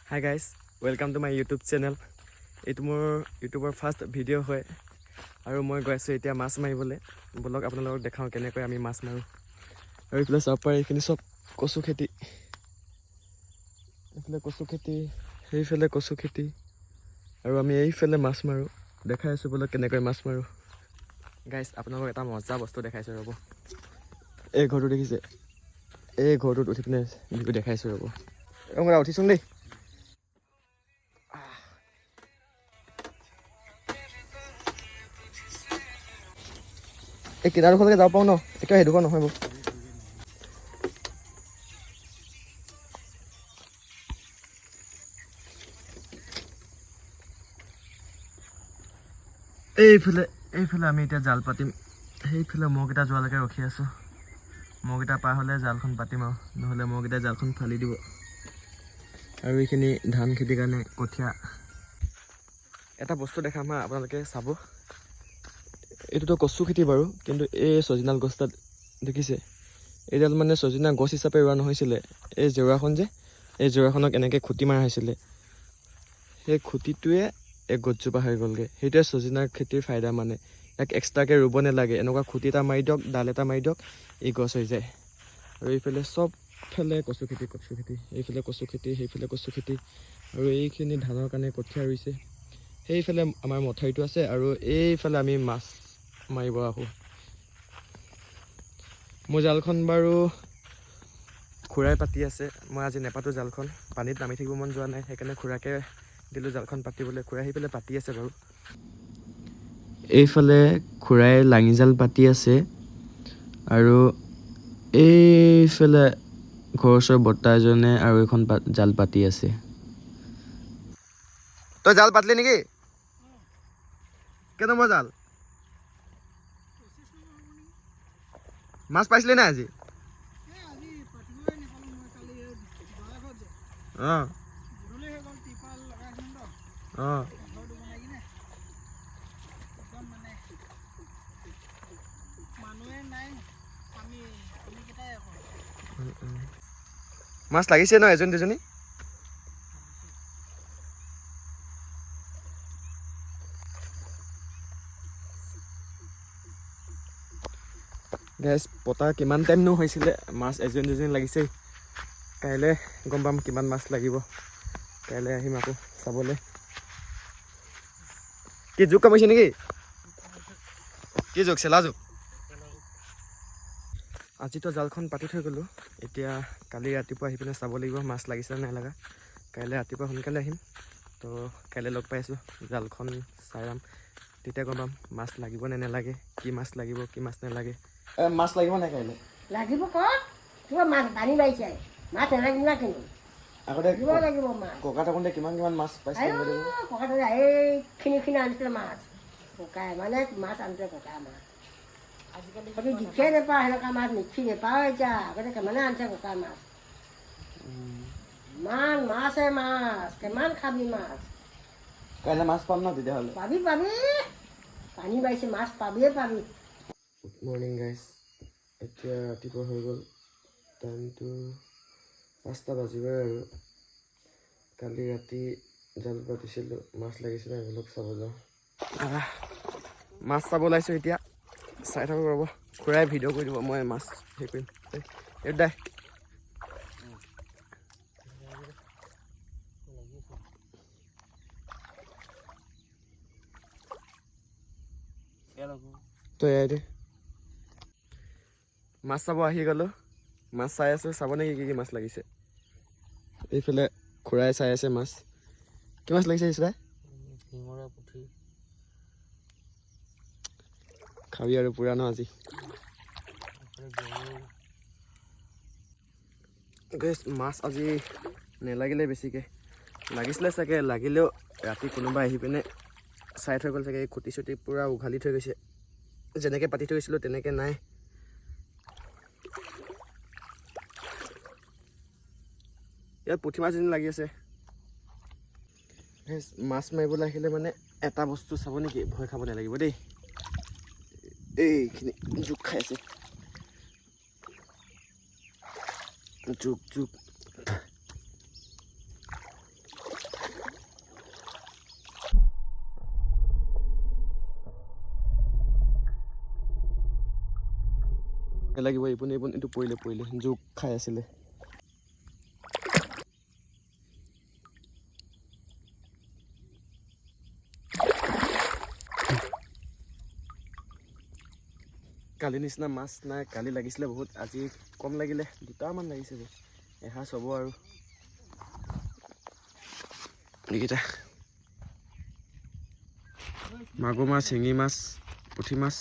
Hi guys, welcome to my YouTube channel. It's my YouTuber first video hoy. Aru moi goi asu etia mas maribole. Bolok apnalok dekhao kenekoi ami mas maru. Aru ifle sab pare ekhini sob kosu kheti. Ifle kosu kheti, heifele kosu kheti. Aru ami eifele mas maru. Dekhai asu bolok kenekoi mas maru. Guys, apnalok eta moja bostu dekhaisu robo. Ei ghortu dekhise. Ei ghortut uthi pine biku dekhaisu robo. Ongra uthisun dei. এই কিনাৰখনকে যাব পাওঁ ন এতিয়া হেডুখন নহয় বো এইফালে আমি এতিয়া জাল পাতিম সেইফালে মগকেইটা যোৱালৈকে ৰখি আছো মগকেইটা পাৰ হ'লে জালখন পাতিম আৰু নহ'লে মগকেইটা জালখন ফালি দিব আৰু এইখিনি ধান খেতিৰ কাৰণে কঠীয়া এটা বস্তু দেখাম হা আপোনালোকে চাব এইটোতো কচু খেতি বাৰু কিন্তু এই সজিনাল গছটা দেখিছে এইডাল মানে সজিনা গছ হিচাপে ৰোৱা নহৈছিলে এই জেওৰাখন যে এই জেওৰাখনক এনেকৈ খুঁটি মাৰা হৈছিলে সেই খুঁটিটোৱে এক গছজোপা হৈ গ'লগৈ সেইটোৱে সজিনাৰ খেতিৰ ফাইদা মানে এক এক্সট্ৰাকৈ ৰুব নালাগে এনেকুৱা খুঁটি এটা মাৰি দিয়ক ডাল এটা মাৰি দিয়ক এই গছ হৈ যায় আৰু এইফালে চবফালে কচু খেতি এইফালে কচু খেতি সেইফালে কচু খেতি আৰু এইখিনি ধানৰ কাৰণে কঠীয়া ৰুইছে সেইফালে আমাৰ মথাৰিটো আছে আৰু এইফালে আমি মাছ মাৰিব আহোঁ মোৰ জালখন বাৰু খুৰাই পাতি আছে মই আজি নেপাতো জালখন পানীত নামি থাকিব মন যোৱা নাই সেইকাৰণে খুৰাকে দিলোঁ জালখন পাতিবলৈ খুৰাই আহি পেলাই পাতি আছে বাৰু এইফালে খুৰাই লাঙি জাল পাতি আছে আৰু এইফালে ঘৰৰ ওচৰৰ বৰ্তা এজনে আৰু এখন জাল পাতি আছে তই জাল পাতিলি নেকি কেই নম্বৰ জাল মাছ পাইছিলি নাই আজি অঁ অঁ মাছ লাগিছে ন এজনী দুজনী গেছ পতা কিমান টাইমনো হৈছিলে মাছ এজনী দুজনী লাগিছে কাইলৈ গম পাম কিমান মাছ লাগিব কাইলৈ আহিম আকৌ চাবলৈ কি জোক কামুৰিছে নেকি কি জোক চেলা জোক আজিতো জালখন পাতি থৈ গ'লোঁ এতিয়া কালি ৰাতিপুৱা আহি পিনে চাব লাগিব মাছ লাগিছে নাই লগা কাইলৈ ৰাতিপুৱা সোনকালে আহিম তো কাইলৈ লগ পাই আছোঁ জালখন চাই যাম তেতিয়া গম পাম মাছ লাগিব নে নালাগে কি মাছ লাগিব কি মাছ নালাগে মাছ লাগিব নাই কাইলৈ লাগিব ক তোমাৰ মাছ পানী বাঢ়িছে মাছ নালাগিব না কিন্তু আগতে লাগিব মাছ ককা থাকোঁতে কিমান মাছ পাইছিলে ককা এইখিনি আনিছিলে মাছ ককাই মানে মাছ আনিছিলে ককাই মাছ আজিকালি দেখিয়ে নাপাওঁ সেনেকুৱা মাছ মিঠি নাপাওঁ এতিয়া আগতে কিমানে আনিছে ককাই মাছ ইমান মাছে মাছ কিমান খাবি মাছ কাইলৈ মাছ পাম ন তেতিয়াহ'লে পাবি পানী বাঢ়িছে মাছ পাবিয়ে পাবি গুড মৰ্ণিং গাইজ এতিয়া ৰাতিপুৱা হৈ গ'ল টাইমটো 5টা বাজিবই আৰু কালি ৰাতি জাল পাতিছিলোঁ মাছ লাগিছিলে এইবিলাক চাব যাওঁ মাছ চাব ওলাইছোঁ এতিয়া চাই থাকোঁ ৰ'ব খুৰাই ভিডিঅ' কৰি দিব মই মাছ হেৰি কৰিম এই দে তই এয়াই দে মাছ চাব আহি গ'লোঁ মাছ চাই আছোঁ চাব নেকি কি মাছ লাগিছে এইফালে খুৰাই চাই আছে মাছ কি মাছ লাগিছে খুৰাই শিঙৰা পুঠি খাবি আৰু পুৰা ন আজি মাছ আজি নেলাগিলে বেছিকৈ লাগিছিলে চাগে লাগিলেও ৰাতি কোনোবা আহি পিনে চাই থৈ গ'ল চাগে এই খুটি চুটি পূৰা উঘালি থৈ গৈছে যেনেকৈ পাতি থৈ গৈছিলোঁ তেনেকৈ নাই ইয়াত পুঠি মাছ যেন লাগি আছে মাছ মাৰিবলৈ আহিলে মানে এটা বস্তু চাব নেকি ভয় খাব নালাগিব দেই এইখিনি জোক খাই আছে জোক লাগিব এইপোন এইটো পৰিলে জোক খাই আছিলে কালি নিচিনা মাছ নাই কালি লাগিছিলে বহুত আজি কম লাগিলে দুটামান লাগিছে এসাঁজ হ'ব আৰু এইকেইটা মাগুৰ মাছ শিঙি মাছ পুঠি মাছ